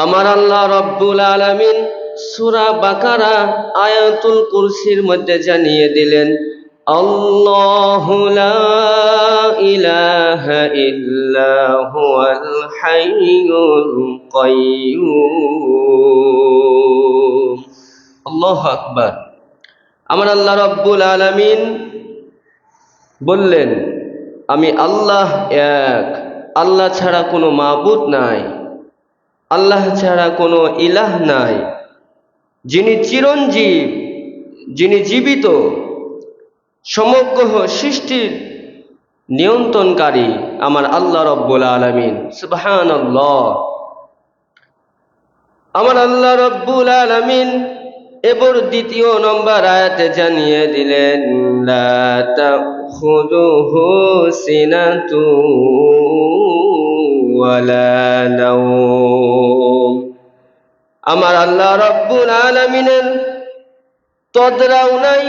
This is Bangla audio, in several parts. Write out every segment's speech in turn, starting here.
আমার আল্লাহ রব্বুল আলামিন সূরা বাকারা আয়াতুল কুরসির মধ্যে জানিয়ে দিলেন, আল্লাহু লা ইলাহা ইল্লা হুয়াল হাইয়ুল কাইয়্যুম। আল্লাহু আকবার। আমার আল্লাহ রব্বুল আলামিন বললেন, আমি আল্লাহ এক, আল্লাহ ছাড়া কোনো মাবুদ নাই, আল্লাহ ছাড়া কোনো ইলাহ নাই, যিনি চিরঞ্জীব, যিনি জীবিত, সমগ্র সৃষ্টির নিয়ন্ত্রণকারী আমার আল্লাহ রব্বুল আলামিন। সুবহানাল্লাহ। আমার আল্লাহ রব্বুল আলামিন এবার দ্বিতীয় নম্বর আয়াতে জানিয়ে দিলেন, লা তাখুযুহু সিনাতু ওয়ালা নাওম। আমার আল্লাহ রব্বুল আলামিনের তদরাও নাই,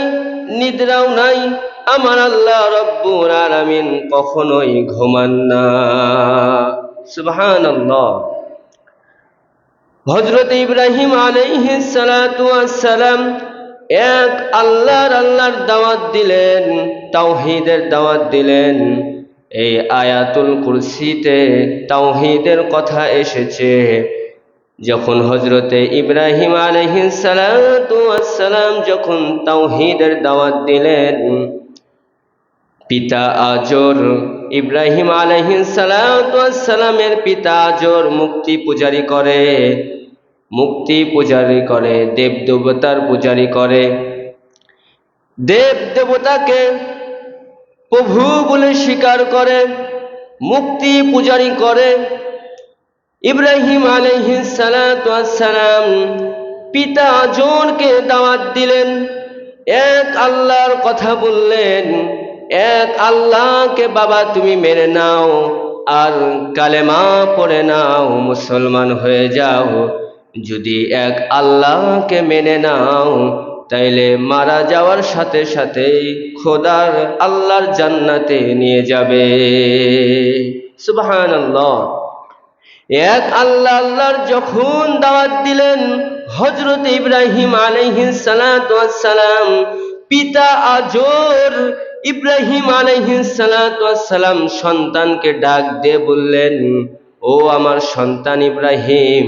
নিদ্রাও নাই। আমার আল্লাহ রব্বুল আলামিন কখনোই ঘুমান না। সুবহানাল্লাহ। হযরত ইব্রাহিম আলাইহিস সালাতু ওয়াস সালাম এক আল্লাহর দাওয়াত দিলেন, তাওহীদের দাওয়াত দিলেন। এই আয়াতুল কুরসিতে তাওহীদের কথা এসেছে। যখন হযরতে ইব্রাহিম আলাইহিস সালাতু ওয়াস সালাম যখন তাওহীদের দাওয়াত দিলেন, পিতা আজর, ইব্রাহিম আলাইহিস সালাতু ওয়াস সালামের পিতা আজর মূর্তি পূজারি করে, দেব দেবতার পূজারি করে, দেব দেবতাকে প্রভু বলে স্বীকার করে, মূর্তি পূজারি করে। ইব্রাহিম আলাইহিস সালাতু ওয়াস সালাম পিতা আজরকে দাওয়াত দিলেন, এক আল্লাহর কথা বললেন, এক আল্লাহকে বাবা তুমি মেনে নাও আর কালেমা পড়ে নাও, মুসলমান হয়ে যাও। যদি এক আল্লাহকে মেনে নাও তাইলে মারা যাওয়ার সাথে সাথেই খোদার আল্লাহর জান্নাতে নিয়ে যাবে। সুবহানাল্লাহ। এক আল্লাহর যখন দাওয়াত দিলেন, হযরত ইব্রাহিম আলাইহিস সালাতু ওয়াস সালাম পিতা আজর ইব্রাহিম আলাইহিস সালাতু ওয়াস সালাম সন্তানকে ডাক দিয়ে বললেন, ও আমার সন্তান ইব্রাহিম,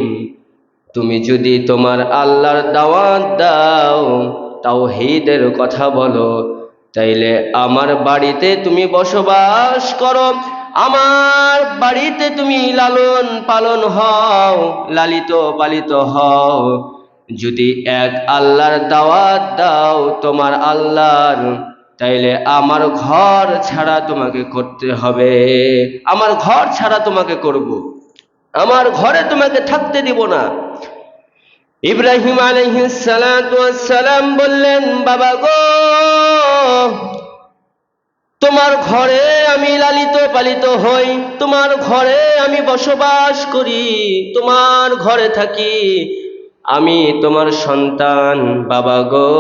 তুমি যদি তোমার আল্লাহর দাওয়াত দাও, তাওহীদের কথা বলো, তাইলে আমার বাড়িতে তুমি বসবাস করো, আমার বাড়িতে তুমি লালন পালন হও, লালিত পালিত হও। যদি এক আল্লাহর দাওয়াত দাও তোমার আল্লাহর, তাইলে আমার ঘর ছাড়া তোমাকে করতে হবে, আমার ঘর ছাড়া তোমাকে করব, আমার ঘরে তোমাকে থাকতে দিব না। ইব্রাহিম আলাইহিস সালাতু ওয়াস সালাম বললেন, বাবা গো, তোমার ঘরে আমি লালিত পালিত হই, তোমার ঘরে আমি বসবাস করি, তোমার ঘরে থাকি, আমি তোমার সন্তান। বাবা গো,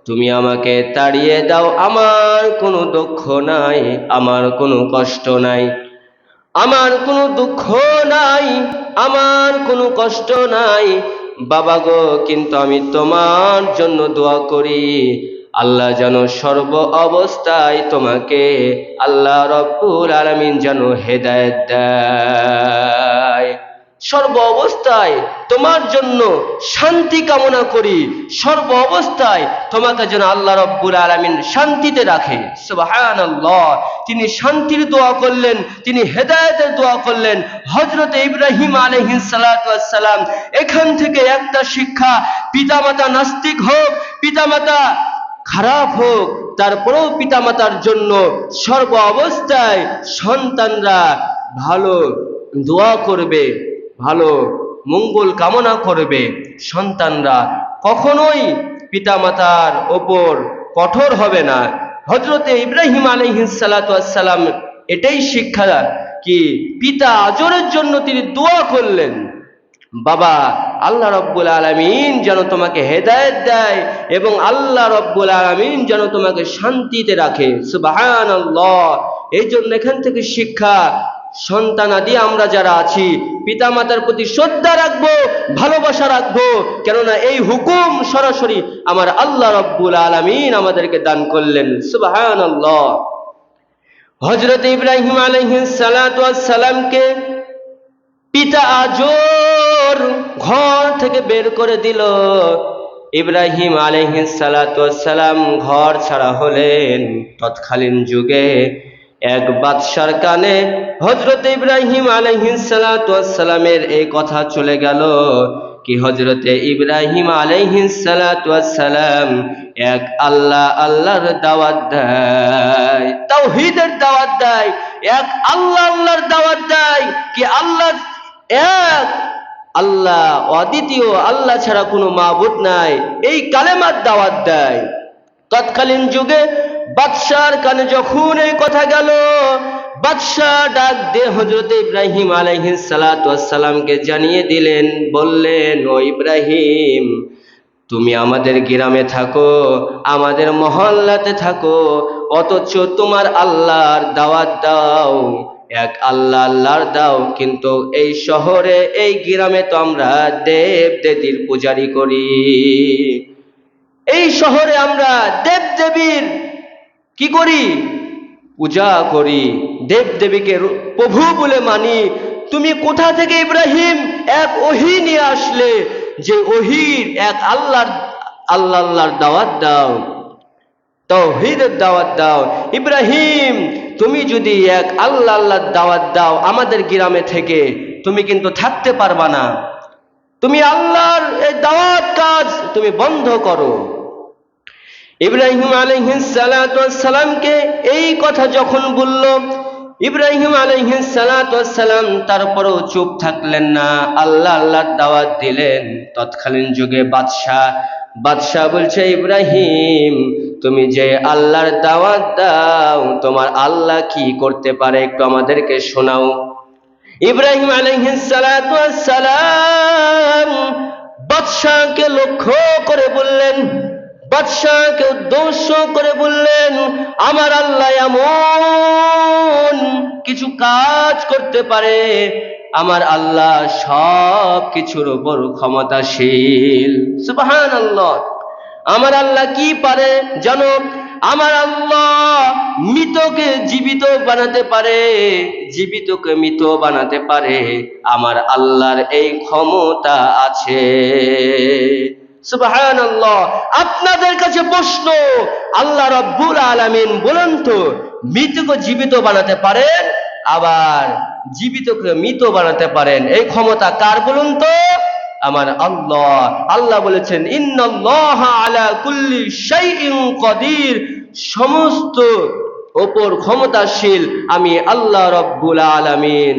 তুমি আমাকে তাড়িয়ে দাও, আমার কোনো দুঃখ নাই, আমার কোনো কষ্ট নাই, আমার কোনো দুঃখ নাই, আমার কোনো কষ্ট নাই। বাবা গো, কিন্তু আমি তোমার জন্য দোয়া করি, আল্লাহ যেন সর্ব অবস্থায় তোমাকে, আল্লাহ রব্বুল আলামিন যেন হেদায়েত দেয়। সর্ব অবস্থায় তোমার জন্য শান্তি কামনা করি, সর্ব অবস্থায় তোমাকে যেন আল্লাহ রব্বুল আলামিন শান্তিতে রাখে। সুবহানাল্লাহ। তিনি শান্তির দোয়া করলেন, তিনি হেদায়েতের দোয়া করলেন হযরত ইব্রাহিম আলাইহিস সালাতু ওয়াস সালাম। এখান থেকে একটা শিক্ষা, পিতামাতা নাস্তিক হোক, পিতামাতা খারাপ হোক, তারপরেও পিতামাতার জন্য সর্ব অবস্থায় সন্তানরা ভালো দোয়া করবে, ভালো মঙ্গল কামনা করবে। সন্তানরা কখনোই পিতামাতার ওপর কঠোর হবে না। হযরতে ইব্রাহিম আলাইহিস সালাতু ওয়াস সালাম এটাই শিক্ষা কি পিতা আজরের জন্য তিনি দোয়া করলেন, বাবা আল্লাহ রব্বুল আলামিন যেন তোমাকে হেদায়েত দেয় এবং আল্লাহ রব্বুল আলামিন যেন তোমাকে শান্তিতে রাখে। সুবহানাল্লাহ। এই জন্য এখান থেকে শিক্ষা, সন্তানাদি আমরা যারা আছি পিতামাতার প্রতি শ্রদ্ধা রাখবো, ভালোবাসা রাখবো, কেননা এই হুকুম সরাসরি আমার আল্লাহ রাব্বুল আলামিন আমাদেরকে দান করলেন। সুবহানাল্লাহ। হযরত ইব্রাহিম আলাইহিস সালাতু ওয়াস সালামকে পিতা আজর ঘর থেকে বের করে দিল। ইব্রাহিম আলাইহিস সালাতু ওয়াস সালাম ঘর ছাড়া হলেন। তৎকালীন যুগে এক বাদশার কানে হযরত ইব্রাহিম আলাইহিস সালাতু ওয়াস সালামের এই কথা চলে গেল কি হযরত ইব্রাহিম আলাইহিস সালাতু ওয়াস সালাম এক আল্লাহর দাওয়াত দেয়, তাওহীদের দাওয়াত দেয়, এক আল্লাহর দাওয়াত দেয় কি আল্লাহ এক, আল্লাহ অদ্বিতীয়, আল্লাহ ছাড়া কোনো মাবুদ নাই, এই কালেমার দাওয়াত দেয়। তৎকালীন যুগে বাদশার কানে যখন এই কথা গেল, বাদশাহ ডাক দিয়ে হযরত ইব্রাহিম আলাইহিস সালাতু ওয়াস সালামকে জানিয়ে দিলেন, বললেন, ও ইব্রাহিম, তুমি আমাদের গ্রামে থাকো, আমাদের মহল্লাতে থাকো, অথচ তোমার আল্লাহর দাওয়াত দাও, এক আল্লাহর দাও, কিন্তু এই শহরে এই গ্রামে তো আমরা দেব দেবীর পূজারি করি, এই শহরে আমরা দেব দেবীর কি করি, পূজা করি, দেব দেবীকে প্রভু বলে মানি। তুমি কোথা থেকে ইব্রাহিম এক ওহী নিয়ে আসলে যে ওহীর এক আল্লাহর দাওয়াত দাও, তাওহীদের দাওয়াত দাও। ইব্রাহিম, তুমি যদি এক আল্লাহর দাওয়াত দাও আমাদের গ্রামে থেকে, তুমি কিন্তু থাকতে পারবা না, তুমি আল্লাহর এই দাওয়াত কাজ তুমি বন্ধ করো। ইব্রাহিম আলাইহিস সালাতু ওয়াস সালামকে এই কথা যখন বলল, ইব্রাহিম আলাইহিস সালাতু ওয়াস সালাম তারপরও চুপ থাকলেন না, আল্লাহর দাওয়াত দিলেন। তৎকালীন যুগে বাদশা বলছে, ইব্রাহিম, তুমি যে আল্লাহর দাওয়াত দাও, তোমার আল্লাহ কি করতে পারে একটু আমাদেরকে শোনাও। ইব্রাহিম আলাইহিস সালাতু ওয়াস সালাম বাদশাকে লক্ষ্য করে বললেন, বাদশাকে উদ্দেশ্য করে বললেন, আমার আল্লাহ এমন কিছু কাজ করতে পারে, আমার আল্লাহ সব কিছুর উপর ক্ষমতাশীল। সুবহানাল্লাহ। আমার আল্লাহ কি পারে জানো? আমার আল্লাহ মৃতকে জীবিত বানাতে পারে, জীবিতকে মৃত বানাতে পারে, আমার আল্লাহর এই ক্ষমতা আছে। সুবহানাল্লাহ। আপনাদের কাছে প্রশ্ন, আল্লাহ রাব্বুল আলামিন বলেন তো, মৃতকে জীবিত বানাতে পারেন, আবার জীবিতকে মৃত বানাতে পারেন, এই ক্ষমতা কার বলুন তো? আমার আল্লাহ। আল্লাহ বলেছেন, ইন্নাল্লাহা আলা কুল্লি শাইইন কাদির, সমস্ত উপর ক্ষমতাশীল আমি আল্লাহ রাব্বুল আলামিন,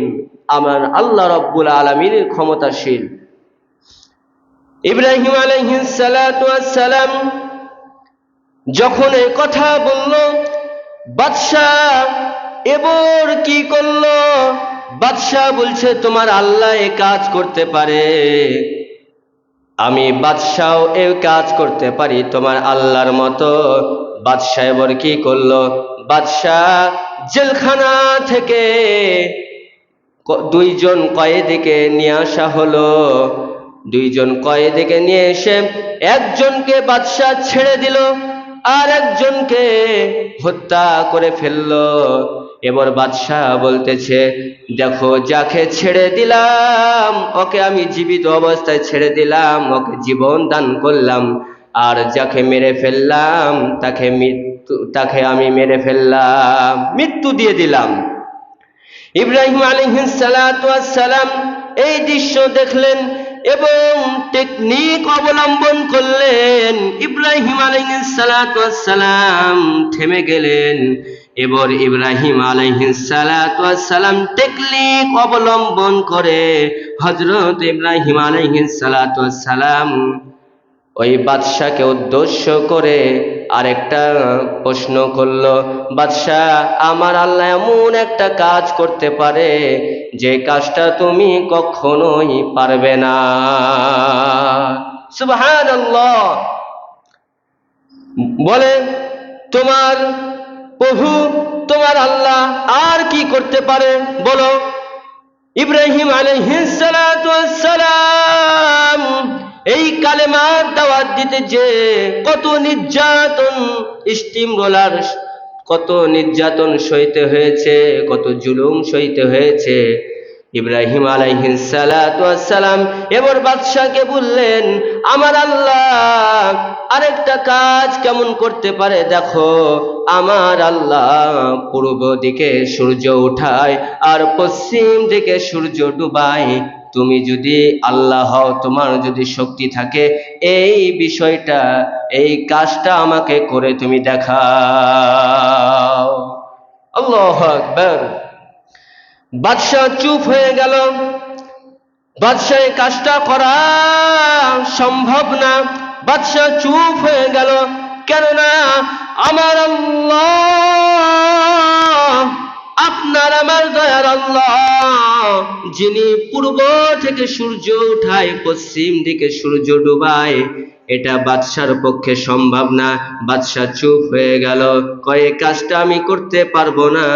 আমার আল্লাহ রাব্বুল আলামিন ক্ষমতাশীল। ইব্রাহিম আলাইহিস সালাতু ওয়াস সালাম যখন এই কথা বলল, বাদশাহ এবার কি করলো? বাদশাহ বলছে, তোমার আল্লাহ এই কাজ করতে পারে, আমি বাদশাও এই কাজ করতে পারি তোমার আল্লাহর মতো। বাদশাহ এবার কি করলো? বাদশাহ জেলখানা থেকে দুইজন কয়েদিকে নিয়ে আসা হলো। দুইজন কয়েদিকে নিয়ে এসে একজনকে বাদশাহ ছেড়ে দিল, আর একজনকে হত্যা করে ফেললো। এবার বাদশাহ বলতেছে, দেখো, যাকে ছেড়ে দিলাম ওকে আমি জীবিত অবস্থায় ছেড়ে দিলাম, ওকে জীবন দান করলাম, আর যাকে মেরে ফেললাম তাকে আমি মেরে ফেললাম, মৃত্যু দিয়ে দিলাম। ইব্রাহিম আলাইহিস সালাতু ওয়াস সালাম এই দৃশ্য দেখলেন এবং টেকনিক অবলম্বন করলেন। ইব্রাহিম আলাইহিস সালাতু ওয়াস সালাম থেমে গেলেন। এবার ইব্রাহিম আলাইহিস সালাতু ওয়াস সালাম টেকনিক অবলম্বন করে হযরত ইব্রাহিম আলাইহিস সালাতু ওয়াস সালাম ওই বাদশাকে উদ্দেশ্য করে আরেকটা প্রশ্ন করলো, বাদশাহ, আমার আল্লাহ এমন একটা কাজ করতে পারে যে কাজটা তুমি কখনোই পারবে না। সুবহানাল্লাহ। বলে, তোমার প্রভু, তোমার আল্লাহ আর কি করতে পারে বলো? ইব্রাহিম আলাইহিস সালাতু ওয়াস সালাম এই কালেমার দাওয়াত দিতে যে কত নির্যাতন, স্টিম রোলার, কত নির্যাতন সইতে হয়েছে, কত জুলুম সইতে হয়েছে। ইব্রাহিম আলাইহিস সালাতু ওয়াস সালাম এবার বাদশাকে বললেন, আমার আল্লাহ আরেকটা কাজ কেমন করতে পারে দেখো। আমার আল্লাহ পূর্ব দিকে সূর্য উঠায় আর পশ্চিম দিকে সূর্য ডুবায়। তুমি যদি আল্লাহ হও, তোমার যদি শক্তি থাকে, এই বিষয়টা, এই কাজটা আমাকে করে তুমি দেখাও। আল্লাহু আকবার। বাদশা চুপ হয়ে গেল। বাদশাহ এই কাজটা করা সম্ভব না। বাদশা চুপ হয়ে গেল, কেননা আমার আল্লাহ, আপনার আমার দয়ার আল্লাহ, যিনি পূর্ব থেকে সূর্য উঠায় পশ্চিম দিকে সূর্য ডুবায়, এটা বাদশার পক্ষে সম্ভব না। বাদশা চুপ হয়ে গেল, কয় কাজটা আমি করতে পারবো না।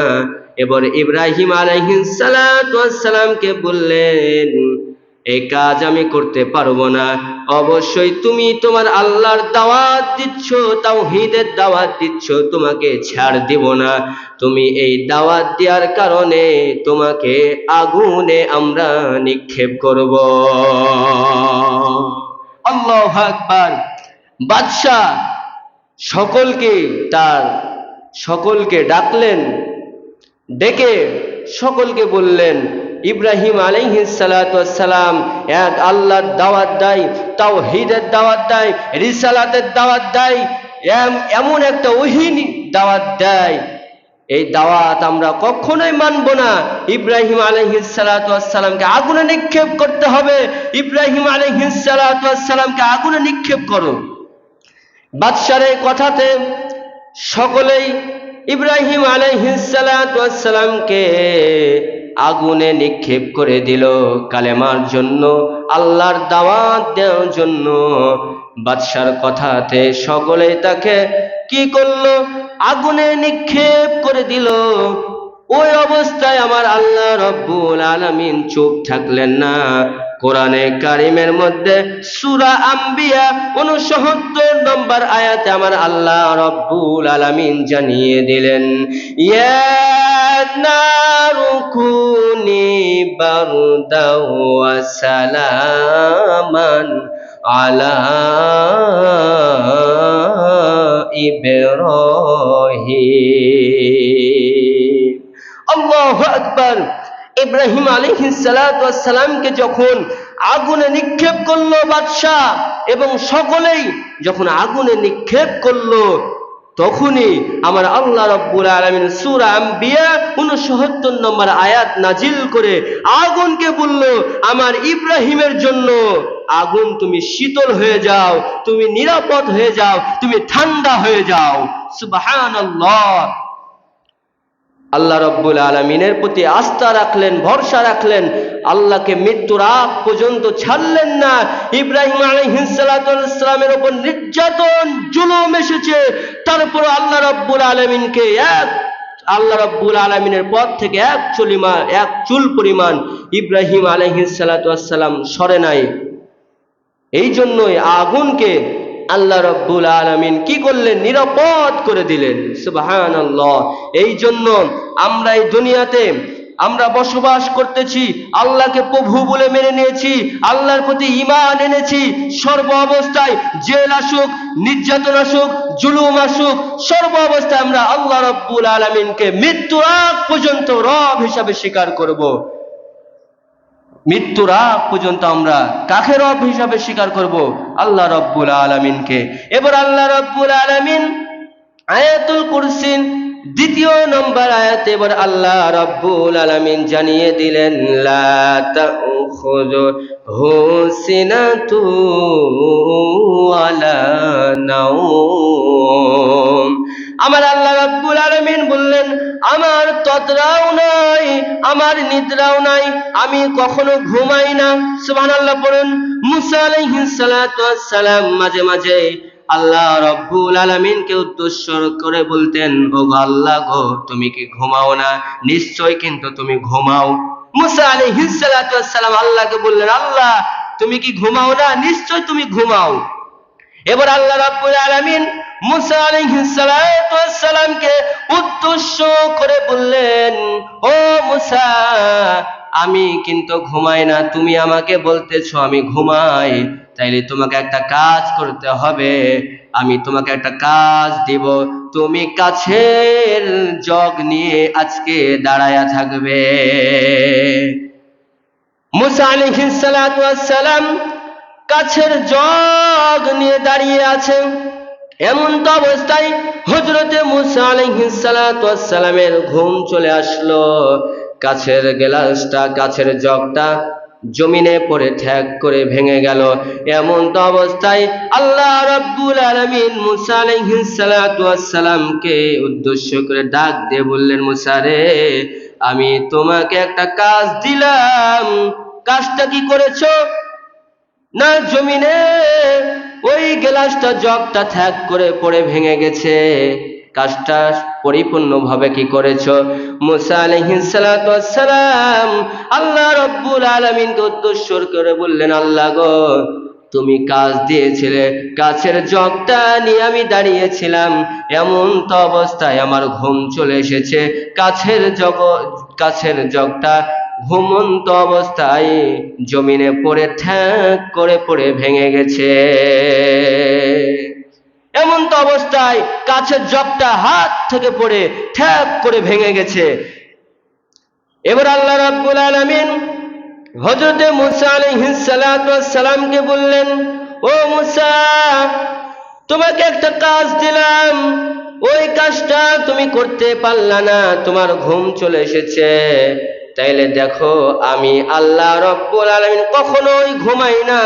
এবার ইব্রাহিম আলাইহিস সালাতু ওয়াস সালামকে বললেন, এই কাজ আমি করতে পারবো না। অবশ্যই তুমি তোমার আল্লাহর দাওয়াত দিচ্ছ, তাওহীদের দাওয়াত দিচ্ছ, তোমাকে ছাড় দিব না। তুমি এই দাওয়াত দেওয়ার কারণে তোমাকে আগুনে আমরা নিক্ষেপ করব। আল্লাহু আকবার। বাদশাহ সকলকে ডাকলেন, ডেকে সকলকে বললেন, ইব্রাহিম আলাইহিস সালাতু ওয়াস সালাম এক আল্লাহর দাওয়াত দেয়, তাওহীদের দাওয়াত দেয়, রিসালাতের দাওয়াত দেয়, এমন একটা ওহীর দাওয়াত দেয়, এই দাওয়াত আমরা কখনোই মানব না। ইব্রাহিম আলাইহিস সালাতু ওয়াস সালামকে আগুনে নিক্ষেপ করতে হবে। ইব্রাহিম আলাইহিস সালাতু ওয়াস সালামকে আগুনে নিক্ষেপ করো। বাদশার এই কথাতে সকলেই ইব্রাহিম আলাইহিস সালাতু ওয়াস সালামকে আগুনে নিক্ষেপ করে দিল কালেমার জন্য, আল্লাহর দাওয়াত দেওয়ার জন্য। বাদশার কথাতে সকলেই তাকে কি করলো? আগুনে নিক্ষেপ করে দিল। ওই অবস্থায় আমার আল্লাহ রব্বুল আলামিন চুপ থাকলেন না। কোরআনে কারিমের মধ্যে সূরা আম্বিয়া 69 নম্বর আয়াতে আমার আল্লাহ রব্বুল আলামিন জানিয়ে দিলেন, ইয়া নারু কুনি বারদাও ওয়া সালামান আলা ইব্রাহিম। আল্লাহু আকবার। ইব্রাহিম আলাইহিস সালাতু ওয়াস সালামকে যখন আগুনে নিক্ষেপ করলো বাদশা এবং সকলেই যখন আগুনে নিক্ষেপ করলো, তখনই আমার আল্লাহ রাব্বুল আলামিন সূরা আম্বিয়া 69 নম্বর আয়াত নাজিল করে আগুনকে বলল, আমার ইব্রাহিমের জন্য আগুন তুমি শীতল হয়ে যাও, তুমি নিরাপদ হয়ে যাও, তুমি ঠান্ডা হয়ে যাও। সুবহানাল্লাহ। আল্লাহ রাব্বুল আলামিনের প্রতি আস্থা রাখলেন, ভরসা রাখলেন, আল্লাহকে মৃত্যুর আগ পর্যন্ত ছাড়লেন না। ইব্রাহিম আলাইহিস সালাতু ওয়াস সালামের উপর নির্যাতন জুলুম এসেছে, তারপর আল্লাহ রাব্বুল আলামিনের পথ থেকে এক চুল পরিমাণ ইব্রাহিম আলাইহিস সালাতু ওয়াস সালাম সরে নাই। এই জন্যই আগুনকে আল্লাহ রাব্বুল আলামিন কি করলেন? নিরাপদ করে দিলেন। সুবহানাল্লাহ। এই জন্য আমরা এই দুনিয়াতে আমরা বসবাস করতেছি, আল্লাহকে প্রভু বলে মেনে নিয়েছি, আল্লাহর প্রতি ঈমান এনেছি। সর্ব অবস্থায় জেল আসুক, নির্যাতন আসুক, জুলুম আসুক, সর্ব অবস্থায় আমরা আল্লাহ রাব্বুল আলামিনকে মৃত্যুর আগ পর্যন্ত রব হিসাবে স্বীকার করব। মৃত্যুর আগ পর্যন্ত আমরা কাকে রব হিসাবে স্বীকার করব? আল্লাহ রাব্বুল আলামিনকে। এবার আল্লাহ রাব্বুল আলামিন আয়াতুল কুরসি 2 নম্বর আয়াতে এবার আল্লাহ রাব্বুল আলামিন জানিয়ে দিলেন, লা তাখুযুহু সিনাতু ওয়ালা নাওম। আমার আল্লাহ রাব্বুল আলামিন বললেন, আমার তদ্রাও নাই, আমার নিদ্রাও নাই, আমি কখনো ঘুমাই না। সুবহানাল্লাহ পড়ুন। মুসা আলাইহিস সালাতু ওয়াস সালাম মাঝে মাঝে আল্লাহ রাব্বুল আলামিনকে উদ্দেশ্য করে বলতেন, ও আল্লাহ গো, তুমি কি ঘুমাও না? নিশ্চয় কিন্তু তুমি ঘুমাও। মুসা আলাইহিস সালাতু ওয়াস সালাম আল্লাহকে বললেন, আল্লাহ তুমি কি ঘুমাও না? নিশ্চয় তুমি ঘুমাও। এবার আল্লাহ রাব্বুল আলামিন মুসা আলাইহিস সালাতু ওয়াস সালামকে উদ্দেশ্য করে বললেন, ও মুসা, আমি কিন্তু ঘুমাই না, তুমি আমাকে বলতেছো আমি ঘুমাই, তাইলে তোমাকে একটা কাজ করতে হবে। আমি তোমাকে একটা কাজ দিব, তুমি কাছের জগ নিয়ে আজকে দাঁড়ায়া থাকবে। মুসা আলাইহিস সালাতু ওয়াস সালাম কাছের জগ নিয়ে দাঁড়িয়ে আছেন। এমন তো অবস্থায় হযরতে মুসা আলাইহিস সালাতু ওয়াস সালামের ঘুম চলে আসলো। কাছের গ্লাসটা, কাছের জগটা জমিনে পড়ে ঠ্যাক করে ভেঙে গেল। এমন তো অবস্থায় আল্লাহ রাব্বুল আলামিন মুসা আলাইহিস সালাতু ওয়াস সালামকে উদ্দেশ্য করে ডাক দিয়ে বললেন, মুসা রে, আমি তোমাকে একটা কাজ দিলাম, কাজটা কি করেছো? না, জমিনে ওই গ্লাসটা, জগটা ঠ্যাক করে পড়ে ভেঙে গেছে, কাজটা পরিপূর্ণভাবে কি করেছো? মুসা আলাইহিস সালাতু ওয়াস সালাম আল্লাহ রাব্বুল আলামিনকে উদ্দেশ্য করে বললেন, আল্লাহ গো, তুমি কাজ দিয়েছিলে, কাছের জগটা নিয়ে আমি দাঁড়িয়েছিলাম, এমন তো অবস্থায় আমার ঘুম চলে এসেছে, কাছের জগটা ঘুমন্ত অবস্থায় জমিনে পড়ে ঠ্যাক করে পড়ে ভেঙে গেছে। এমন তো অবস্থায় কাছের জগটা হাত থেকে পড়ে ঠ্যাক করে ভেঙে গেছে। এবার আল্লাহ রাব্বুল আলামিন হযরতে মুসা আলাইহিস সালাতু ওয়াস সালামকে বললেন, ও মুসা, তোমাকে একটা কাজ দিলাম, ওই কাজটা তুমি করতে পারলা না, তোমার ঘুম চলে এসেছে, তাইলে দেখো, আমি আল্লাহ রাব্বুল আলামিন কখনোই ঘুমাই না।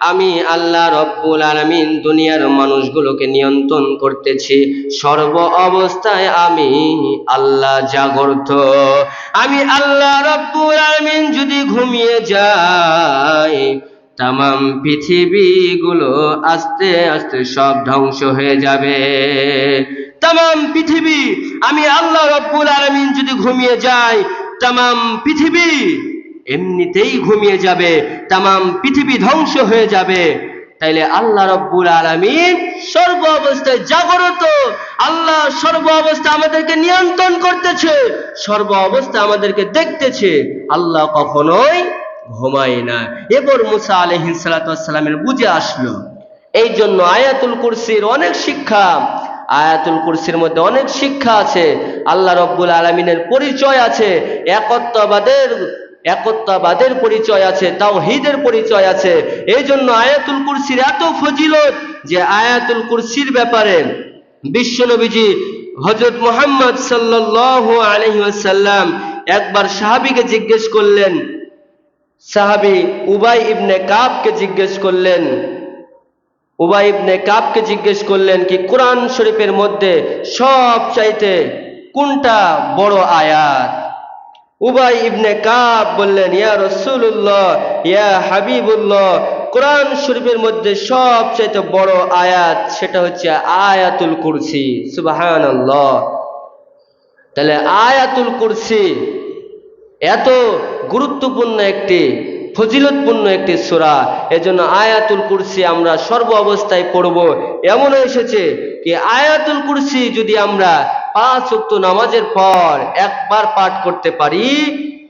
আমি আল্লাহ রাব্বুল আলামিন দুনিয়ার মানুষগুলোকে নিয়ন্ত্রণ করতেছি, সর্ব অবস্থায় আমি আল্লাহ জাগ্রত। আমি আল্লাহ রাব্বুল আলামিন যদি ঘুমিয়ে যাই, তামাম পৃথিবীগুলো আস্তে আস্তে সব ধ্বংস হয়ে যাবে। তামাম পৃথিবী, আমি আল্লাহ রাব্বুল আলামিন যদি ঘুমিয়ে যাই, তামাম পৃথিবী এমনিতেই ঘুমিয়ে যাবে, তামাম পৃথিবী ধ্বংস হয়ে যাবে। তাইলে আল্লাহ রাব্বুল আলামিন সর্ব অবস্থায় জাগ্রত, আল্লাহ সর্ব অবস্থায় আমাদেরকে নিয়ন্ত্রণ করতেছে, সর্ব অবস্থায় আমাদেরকে দেখতেছে, আল্লাহ কখনোই ঘুমায় না। এরপর মুসা আলাইহিস সালাতু ওয়াস সালামের বুঝে আসলো। এই জন্য আয়াতুল কুরসির অনেক শিক্ষা, আয়াতুল কুরসির মধ্যে অনেক শিক্ষা আছে, আল্লাহ রাব্বুল আলামিনের পরিচয় আছে, একত্ববাদের পরিচয় আছে, তাওহীদের পরিচয় আছে। এই জন্য আয়াতুল কুরসির এত ফজিলত যে আয়াতুল কুরসির ব্যাপারে বিশ্বনবীজি হযরত মুহাম্মদ সাল্লাল্লাহু আলাইহি ওয়াসাল্লাম একবার সাহাবীকে জিজ্ঞেস করলেন, সাহাবী উবাই ইবনে কাবকে জিজ্ঞেস করলেন, উবাই ইবনে কাবকে জিজ্ঞেস করলেন কি কোরআন শরীফের মধ্যে সবচাইতে কোনটা বড় আয়াত? উবাই ইবনে কাব বললেন, ইয়া রাসূলুল্লাহ, ইয়া হাবিবুল্লাহ, কোরআন শরীফের মধ্যে সবচাইতে বড় আয়াত সেটা হচ্ছে আয়াতুল কুরসি। সুবহানাল্লাহ। তাহলে আয়াতুল কুরসি এত গুরুত্বপূর্ণ একটি, ফজিলতপূর্ণ একটি সূরা, এজন্য আয়াতুল কুরসি আমরা সর্ব অবস্থায় পড়ব। এমন এসেছে কি আয়াতুল কুরসি যদি আমরা 5 ওয়াক্ত নামাজের পর একবার পাঠ করতে পারি,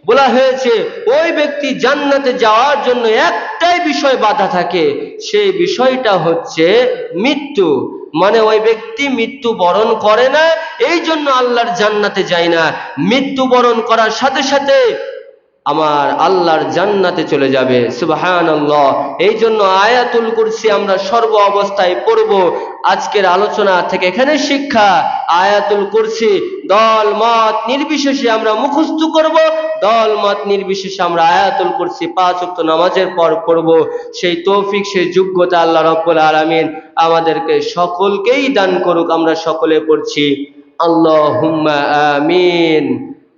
বলা হয়েছে ওই ব্যক্তি জান্নাতে যাওয়ার জন্য একটাই বিষয় বাধা থাকে, সেই বিষয়টা হচ্ছে মৃত্যু। মানে ওই ব্যক্তি মৃত্যু বরণ করে না, এই জন্য আল্লাহর জান্নাতে যায় না। মৃত্যু বরণ করার সাথে সাথে আমার আল্লাহর জান্নাতে চলে যাবে। সুবহানাল্লাহ। এই জন্য আয়াতুল কুরসি আমরা সর্ব অবস্থায় পড়ব। আজকের আলোচনা থেকে এখানে শিক্ষা, আয়াতুল কুরসি দল মত নির্বিশেষে আমরা মুখস্থ করব, দল মত নির্বিশেষে আমরা আয়াতুল কুরসি 5 ওয়াক্ত নামাজের পর পড়ব। সেই তৌফিক, সেই যোগ্যতা আল্লাহ রাব্বুল আলামিন আমাদেরকে সকলকেই দান করুক। আমরা সকলে পড়ছি আল্লাহুম্মা আমিন।